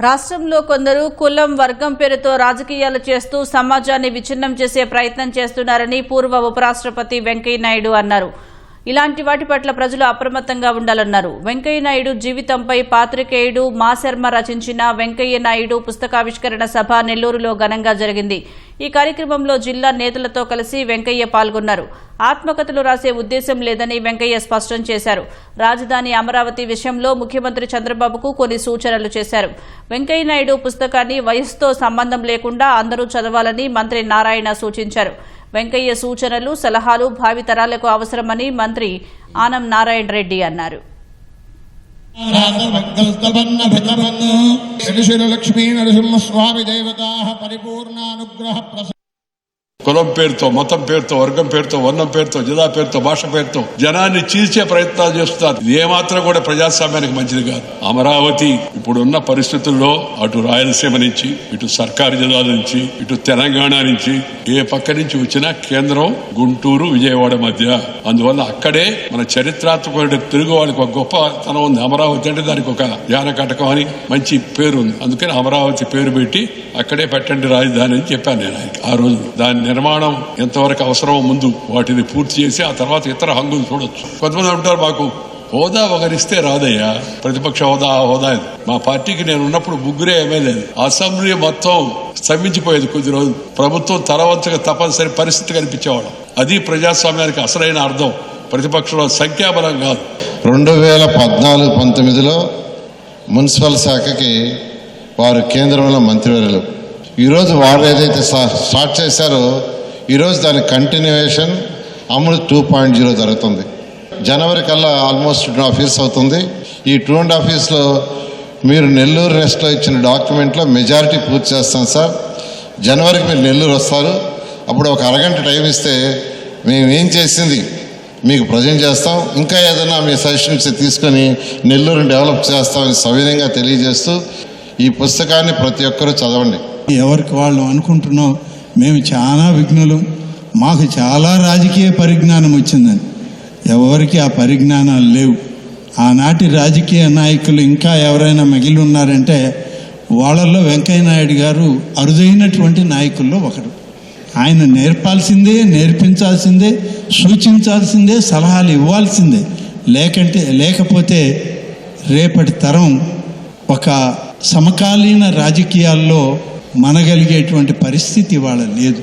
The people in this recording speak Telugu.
రాష్ట్రంలో కొందరు కులం వర్గం పేరుతో రాజకీయాలు చేస్తూ సమాజాన్ని విచ్ఛిన్నం చేసే ప్రయత్నం చేస్తున్నారని పూర్వ ఉపరాష్ట్రపతి వెంకయ్య నాయుడు అన్నారు. ఇలాంటి వాటి పట్ల ప్రజలు అప్రమత్తంగా ఉండాలన్నారు. వెంకయ్య నాయుడు జీవితంపై పాత్రికేయుడు మాశర్మ రచించిన వెంకయ్య నాయుడు పుస్తకావిష్కరణ సభ నెల్లూరులో ఘనంగా జరిగింది. ఈ కార్యక్రమంలో జిల్లా నేతలతో కలిసి వెంకయ్య పాల్గొన్నారు. ఆత్మకథలు రాసే ఉద్దేశం లేదని వెంకయ్య స్పష్టం చేశారు. రాజధాని అమరావతి విషయంలో ముఖ్యమంత్రి చంద్రబాబుకు కొన్ని సూచనలు చేశారు. వెంకయ్య నాయుడు పుస్తకాన్ని వయసుతో సంబంధం లేకుండా అందరూ చదవాలని మంత్రి నారాయణ సూచించారు. వెంకయ్య సూచనలు సలహాలు భావితరాలకు అవసరమని మంత్రి ఆనం నారాయణ రెడ్డి అన్నారు. కులం పేరుతో, మతం పేరుతో, వర్గం పేరుతో, వర్ణం పేరుతో, జిల్లా పేరుతో, భాష పేరుతో జనాన్ని చీల్చే ప్రయత్నాలు చేస్తున్నారు. ఇది ఏమాత్రం కూడా ప్రజాస్వామ్యానికి మంచిది కాదు. అమరావతి ఇప్పుడున్న పరిస్థితుల్లో అటు రాయలసీమ నుంచి, ఇటు సర్కారు జిల్లాల నుంచి, ఇటు తెలంగాణ నుంచి ఏ పక్క నుంచి వచ్చినా కేంద్రం గుంటూరు విజయవాడ మధ్య. అందువల్ల అక్కడే మన చరిత్రాత్మక తెలుగు వాళ్ళకి ఒక గొప్పతనం ఉంది. అమరావతి అంటే దానికి ఒక జానకటకం అని మంచి పేరు ఉంది. అందుకని అమరావతి పేరు పెట్టి అక్కడే పెట్టండి రాజధాని అని చెప్పాను నేను ఆ రోజు. దాని నిర్మాణం ఎంతవరకు అవసరమో ముందు వాటిని పూర్తి చేసి ఆ తర్వాత ఇతర హంగులు చూడొచ్చు. కొంతమంది అంటారు మాకు హోదా ఒకరిస్తే రాదయ్యా, ప్రతిపక్ష హోదా హోదా. మా పార్టీకి నేను ఉన్నప్పుడు ముగ్గురే ఎమ్మెల్యేలు. అసెంబ్లీ మొత్తం స్తంభించిపోయేది. కొద్ది రోజులు ప్రభుత్వం తలవంచగా తప్పనిసరి పరిస్థితి కనిపించేవాడు. అది ప్రజాస్వామ్యానికి అసలైన అర్థం. ప్రతిపక్షంలో సంఖ్యాబలం కాదు. 2014-19లో మున్సిపల్ శాఖకి వారు కేంద్రంలో మంత్రివర్యులు. ఈరోజు వారు ఏదైతే స్టార్ట్ చేశారో ఈరోజు దాని కంటిన్యూయేషన్ అమృత్ 2.0 జరుగుతుంది. జనవరి కల్లా ఆల్మోస్ట్ 2.5 years అవుతుంది. ఈ 2.5 yearsలో మీరు నెల్లూరు నెస్ట్లో ఇచ్చిన డాక్యుమెంట్లో మెజారిటీ పూర్తి చేస్తాం సార్. జనవరికి మీరు నెల్లూరు వస్తారు. అప్పుడు ఒక అరగంట టైం ఇస్తే మేము ఏం చేసింది మీకు ప్రజెంట్ చేస్తాం. ఇంకా ఏదైనా మీ సజెషన్స్ తీసుకొని నెల్లూరుని డెవలప్ చేస్తామని సవినయంగా తెలియజేస్తూ ఈ పుస్తకాన్ని ప్రతి ఒక్కరూ చదవండి. ఎవరికి వాళ్ళు అనుకుంటున్నాం మేము చాలా విఘ్నులు, మాకు చాలా రాజకీయ పరిజ్ఞానం వచ్చిందని. ఎవరికి ఆ పరిజ్ఞానాలు లేవు. ఆనాటి రాజకీయ నాయకులు ఇంకా ఎవరైనా మిగిలి ఉన్నారంటే వాళ్ళల్లో వెంకయ్య నాయుడు గారు అరుదైనటువంటి నాయకుల్లో ఒకడు. ఆయన నేర్పాల్సిందే, నేర్పించాల్సిందే, సూచించాల్సిందే, సలహాలు ఇవ్వాల్సిందే. లేకపోతే రేపటి తరం ఒక సమకాలీన రాజకీయాల్లో మనగలిగేటువంటి పరిస్థితి వాళ్ళ లేదు.